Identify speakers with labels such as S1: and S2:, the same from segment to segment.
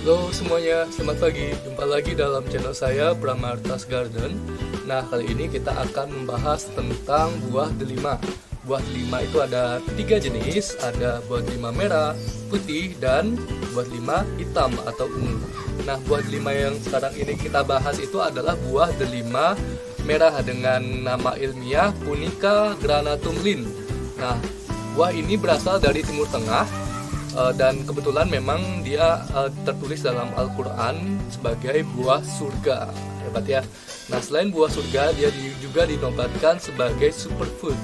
S1: Halo semuanya, selamat pagi. Jumpa lagi dalam channel saya, Pramartas Garden. Nah, kali ini kita akan membahas tentang buah delima. Buah delima itu ada 3 jenis, ada buah delima merah, putih, dan buah delima hitam atau ungu. Nah, buah delima yang sekarang ini kita bahas itu adalah buah delima merah dengan nama ilmiah Punica granatum Linn. Nah, buah ini berasal dari Timur Tengah. Dan kebetulan memang dia tertulis dalam Al-Quran sebagai buah surga. Hebat ya. Nah, selain buah surga, dia juga dinobatkan sebagai superfood.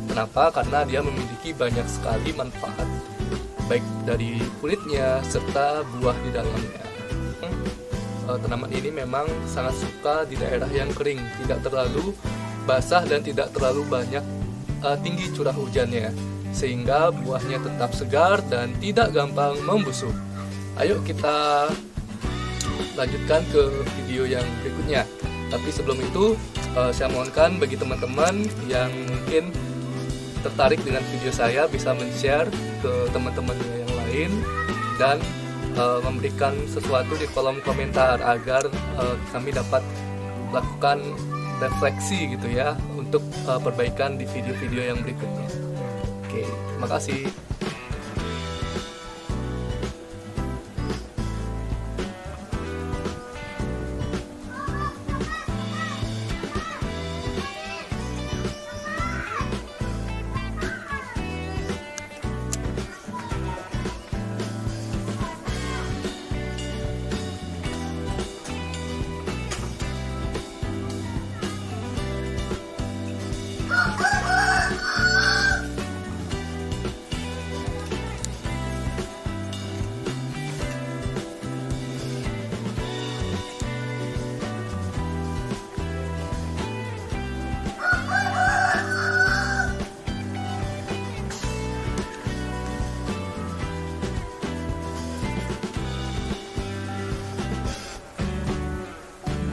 S1: Kenapa? Karena dia memiliki banyak sekali manfaat, baik dari kulitnya serta buah di dalamnya. Tanaman ini memang sangat suka di daerah yang kering, tidak terlalu basah dan tidak terlalu banyak tinggi curah hujannya, sehingga buahnya tetap segar dan tidak gampang membusuk. Ayo kita lanjutkan ke video yang berikutnya. Tapi sebelum itu, saya mohonkan bagi teman-teman yang mungkin tertarik dengan video saya bisa men-share ke teman-teman yang lain dan memberikan sesuatu di kolom komentar agar kami dapat melakukan refleksi gitu ya untuk perbaikan di video-video yang berikutnya. Oke, terima kasih.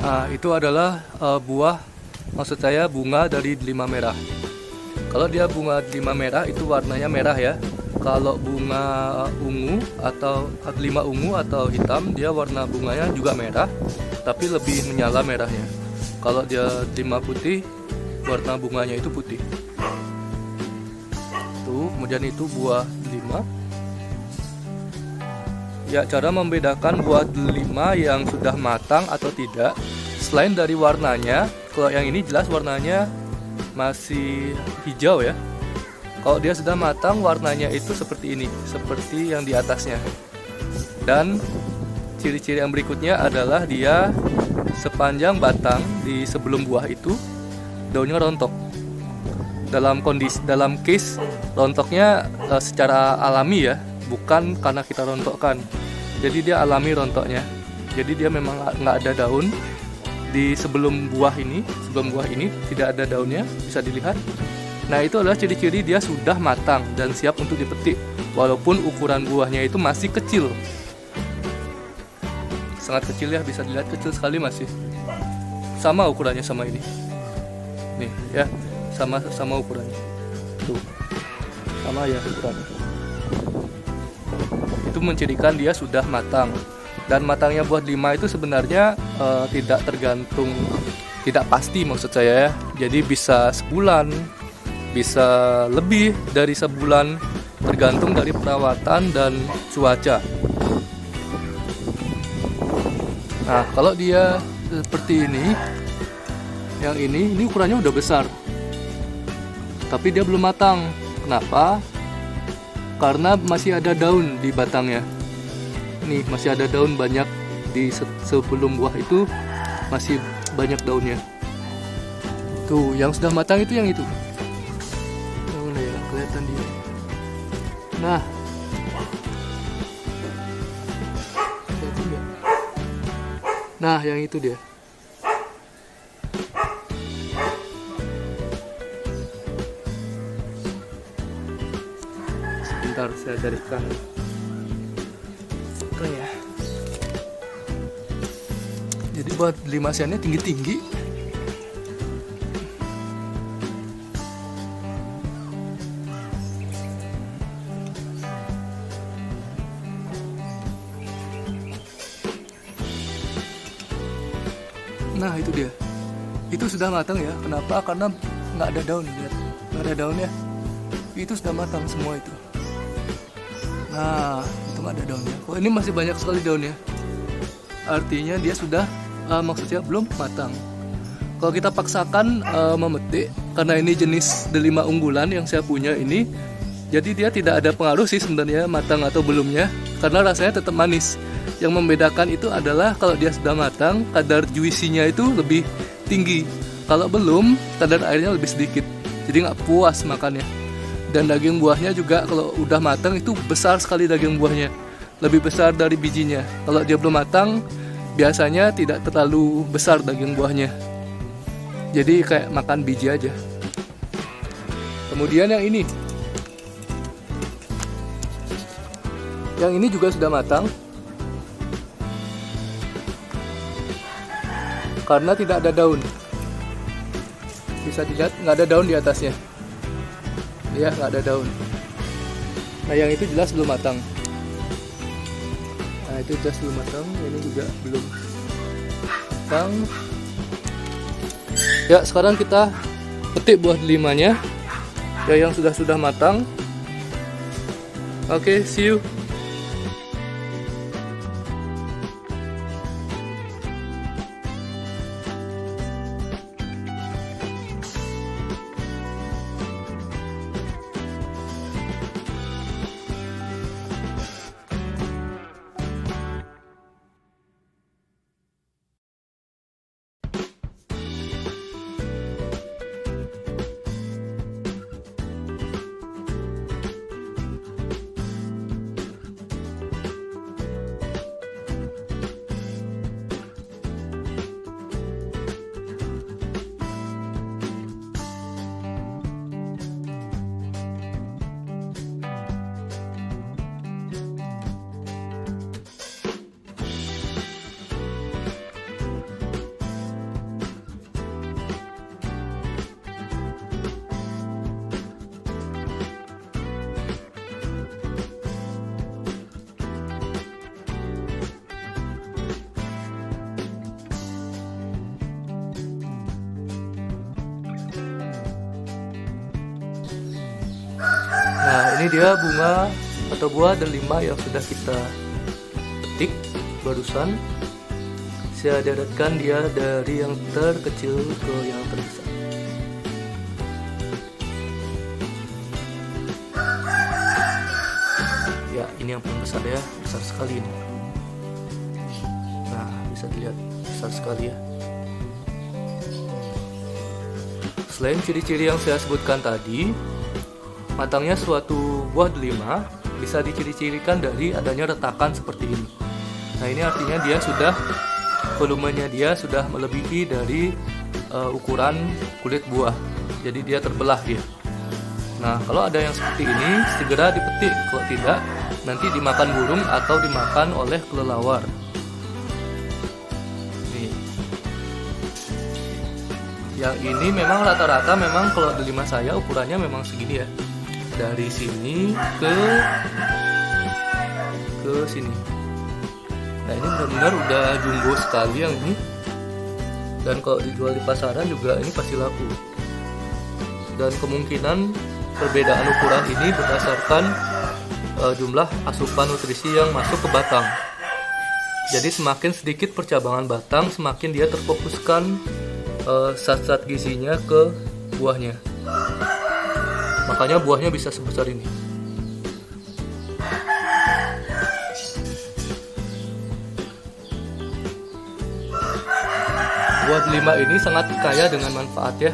S1: Nah, itu adalah maksud saya bunga dari delima merah. Kalau dia bunga delima merah itu warnanya merah ya. Kalau bunga ungu atau delima ungu atau hitam, dia warna bunganya juga merah, tapi lebih menyala merahnya. Kalau dia delima putih, warna bunganya itu putih. Tuh, kemudian itu buah delima. Ya, cara membedakan buah delima yang sudah matang atau tidak, selain dari warnanya, kalau yang ini jelas warnanya masih hijau ya. Kalau dia sudah matang, warnanya itu seperti ini, seperti yang di atasnya. Dan ciri-ciri yang berikutnya adalah dia sepanjang batang di sebelum buah itu daunnya rontok. Dalam case rontoknya secara alami ya, bukan karena kita rontokkan. Jadi dia alami rontoknya. Jadi dia memang nggak ada daun di sebelum buah ini tidak ada daunnya, bisa dilihat. Nah, itu adalah ciri-ciri dia sudah matang dan siap untuk dipetik, walaupun ukuran buahnya itu masih kecil, sangat kecil ya, bisa dilihat kecil sekali, masih sama ukurannya sama ini nih ya, sama ukurannya tuh, sama ya ukurannya. Itu mencirikan dia sudah matang. Dan matangnya buah delima itu sebenarnya tidak tergantung, tidak pasti maksud saya ya. Jadi bisa sebulan, bisa lebih dari sebulan, tergantung dari perawatan dan cuaca. Nah, kalau dia seperti ini, yang ini ukurannya udah besar, tapi dia belum matang. Kenapa? Karena masih ada daun di batangnya. Nih, masih ada daun banyak di sebelum buah itu, masih banyak daunnya. Tuh, yang sudah matang itu yang itu. Oh, ya, kelihatan dia. Nah, kelihatan dia. Nah, yang itu dia. Sebentar, saya carikan. Ya. Jadi buat delima siannya tinggi-tinggi. Nah itu dia, itu sudah matang ya. Kenapa? Karena nggak ada daun, lihat, nggak ada daunnya. Itu sudah matang semua itu. Nah itu nggak ada daunnya. Oh ini masih banyak sekali daunnya. Artinya dia sudah maksudnya belum matang. Kalau kita paksakan memetik, karena ini jenis delima unggulan yang saya punya ini, jadi dia tidak ada pengaruh sih sebenarnya matang atau belumnya, karena rasanya tetap manis. Yang membedakan itu adalah kalau dia sudah matang, kadar juicy-nya itu lebih tinggi. Kalau belum, kadar airnya lebih sedikit. Jadi nggak puas makannya. Dan daging buahnya juga kalau udah matang itu besar sekali daging buahnya. Lebih besar dari bijinya. Kalau dia belum matang, biasanya tidak terlalu besar daging buahnya. Jadi kayak makan biji aja. Kemudian yang ini. Yang ini juga sudah matang. Karena tidak ada daun. Bisa dilihat nggak ada daun di atasnya. Ya nggak ada daun. Nah yang itu jelas belum matang. Nah itu jelas belum matang. Ini juga belum matang. Ya sekarang kita petik buah delimanya. Ya yang sudah matang. Oke, see you. Nah ini dia bunga atau buah delima yang sudah kita petik barusan. Saya deretkan dia dari yang terkecil ke yang terbesar. Ya ini yang paling besar ya, besar sekali ini. Nah bisa dilihat besar sekali ya. Selain ciri-ciri yang saya sebutkan tadi, matangnya suatu buah delima bisa diciri-cirikan dari adanya retakan seperti ini. Nah ini artinya dia sudah, volumenya dia sudah melebihi dari ukuran kulit buah. Jadi dia terbelah dia. Nah kalau ada yang seperti ini segera dipetik. Kalau tidak nanti dimakan burung atau dimakan oleh kelelawar. Nih. Yang ini memang rata-rata memang kalau delima saya ukurannya memang segini ya. Dari sini ke sini. Nah ini benar-benar udah jumbo sekali yang ini. Dan kalau dijual di pasaran juga ini pasti laku. Dan kemungkinan perbedaan ukuran ini berdasarkan jumlah asupan nutrisi yang masuk ke batang. Jadi semakin sedikit percabangan batang, semakin dia terfokuskan zat-zat gizinya ke buahnya. Makanya buahnya bisa sebesar ini. Buah delima ini sangat kaya dengan manfaat ya.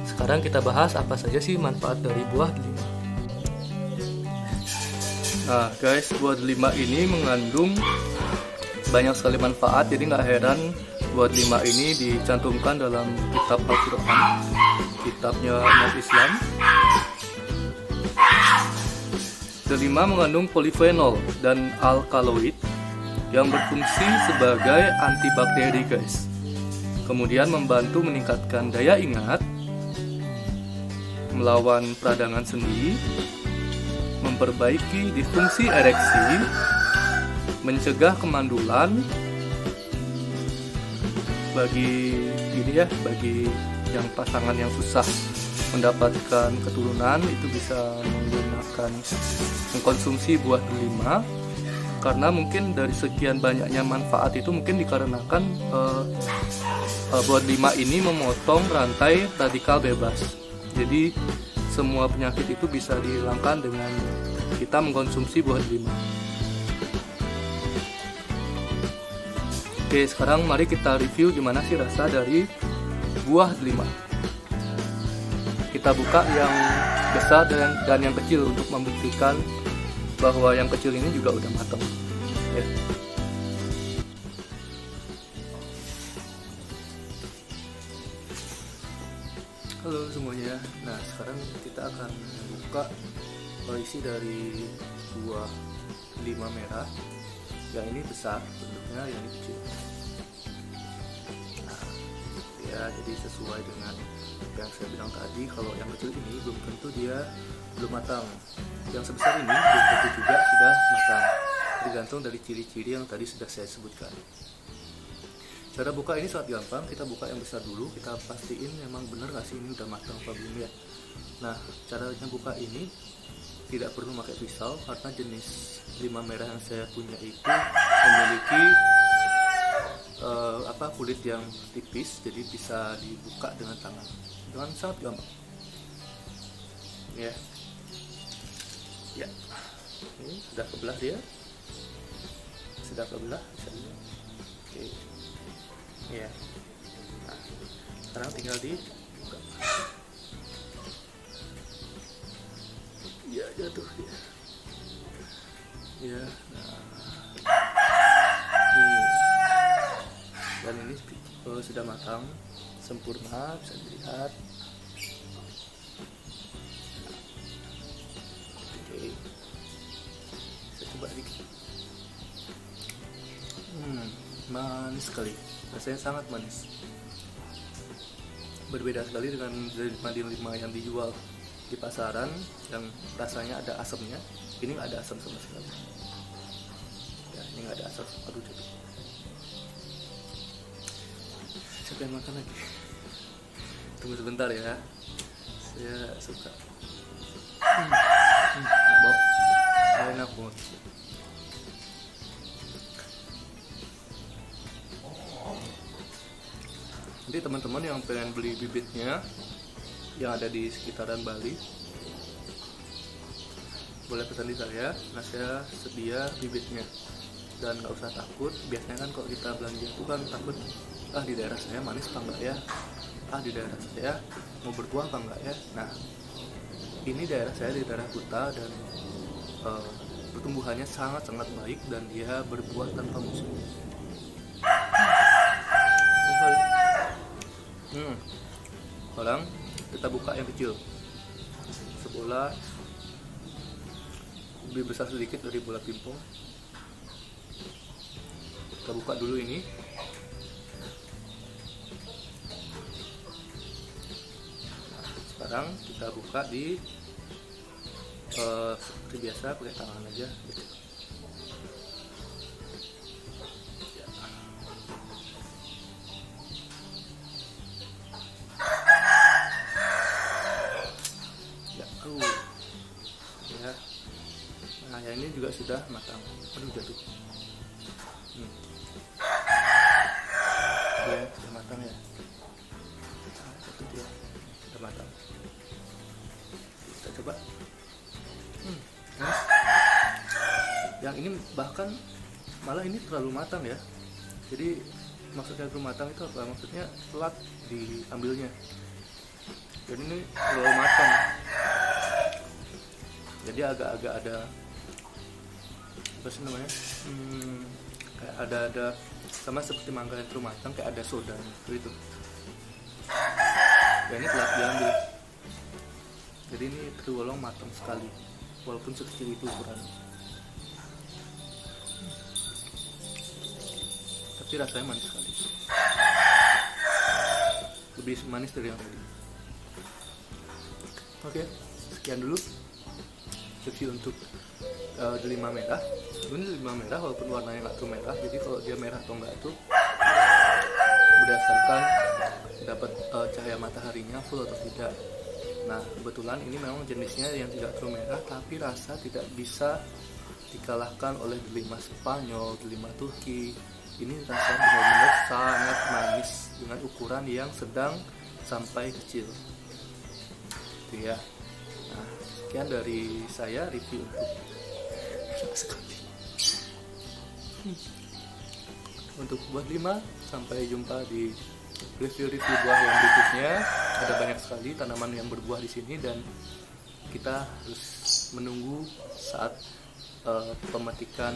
S1: Sekarang kita bahas apa saja sih manfaat dari buah delima. Nah guys, buah delima ini mengandung banyak sekali manfaat. Jadi nggak heran buah delima ini dicantumkan dalam kitab Al-Quran, kitabnya umat Islam. Delima mengandung polifenol dan alkaloid yang berfungsi sebagai antibakteri guys. Kemudian membantu meningkatkan daya ingat, melawan peradangan sendi, memperbaiki disfungsi ereksi, mencegah kemandulan, bagi ini ya, bagi yang pasangan yang susah mendapatkan keturunan itu bisa mengkonsumsi buah delima, karena mungkin dari sekian banyaknya manfaat itu mungkin dikarenakan buah delima ini memotong rantai radikal bebas. Jadi semua penyakit itu bisa dihilangkan dengan kita mengkonsumsi buah delima. Oke, sekarang mari kita review gimana sih rasa dari buah delima. Kita buka yang besar dan yang kecil untuk membuktikan bahwa yang kecil ini juga udah matang ya. Halo semuanya. Nah, sekarang kita akan buka isi dari buah delima merah. Yang ini besar bentuknya, yang ini kecil. Nah, ya jadi sesuai dengan yang saya bilang tadi, kalau yang kecil ini belum tentu dia belum matang, yang sebesar ini belum tentu juga sudah matang, tergantung dari ciri-ciri yang tadi sudah saya sebutkan. Cara buka ini sangat gampang, kita buka yang besar dulu, kita pastiin memang benar nggak sih ini udah matang apa belum ya. Nah, caranya buka ini tidak perlu pakai pisau, karena jenis delima merah yang saya punya itu memiliki kulit yang tipis, jadi bisa dibuka dengan tangan dengan sangat gampang ya. Ya, ini sudah kebelah dia, sudah kebelah, bisa dilihat. Oke ya, nah, sekarang tinggal dibuka. Ya, jatuh ya. Ya, nah ini, dan ini sudah matang sempurna, bisa dilihat. Oke, saya coba dikit. Manis sekali, rasanya sangat manis, berbeda sekali dengan delima yang dijual di pasaran yang rasanya ada asamnya. Ini nggak ada asam sama sekali ya, ini nggak ada asam. Aduh, jadi saya pengen makan lagi. Tunggu sebentar ya, saya suka. Enak banget. Nanti teman-teman yang pengen beli bibitnya yang ada di sekitaran Bali boleh pesan di saya. Nah, saya sedia bibitnya, dan nggak usah takut. Biasanya kan kalau kita belanja itu kan takut, di daerah saya manis apa enggak ya, di daerah saya mau berbuah apa enggak ya. Nah, ini daerah saya di daerah Kuta, dan pertumbuhannya sangat-sangat baik, dan dia berbuah tanpa musim. Sekarang kita buka yang kecil, sebola lebih besar sedikit dari bola pingpong. Kita buka dulu ini. Nah, sekarang kita buka di seperti biasa, pakai tangan aja gitu. Nah, yang ini juga sudah matang. Aduh, jatuh. Ya, sudah matang ya. Nah, jatuh dia. Sudah matang. Kita coba. Yang ini bahkan malah ini terlalu matang ya. Jadi maksudnya terlalu matang itu apa? Maksudnya telat diambilnya. Jadi ini terlalu matang. Jadi agak-agak ada apa sih namanya, kayak ada sama seperti mangga yang terlalu matang, kayak ada sodanya gitu. Ya, ini telat diambil. Jadi ini tergolong matang sekali, walaupun sekecil itu ukurannya. Tapi rasanya manis sekali, lebih manis dari yang tadi. Oke, sekian dulu review untuk delima merah. Ini delima merah walaupun warnanya nggak tuh merah, jadi kalau dia merah atau enggak itu berdasarkan dapat cahaya mataharinya full atau tidak. Nah, kebetulan ini memang jenisnya yang tidak terlalu merah, tapi rasa tidak bisa dikalahkan oleh delima Spanyol, delima Turki. Ini rasa benar-benar sangat manis dengan ukuran yang sedang sampai kecil. Itu ya. Nah, sekian dari saya review untuk buah delima. Sampai jumpa di review-review buah yang berikutnya. Ada banyak sekali tanaman yang berbuah di sini dan kita harus menunggu saat pemetikan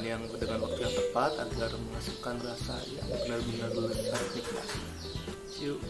S1: yang dengan waktu yang tepat agar menghasilkan rasa yang benar-benar lezat nikmat. See you.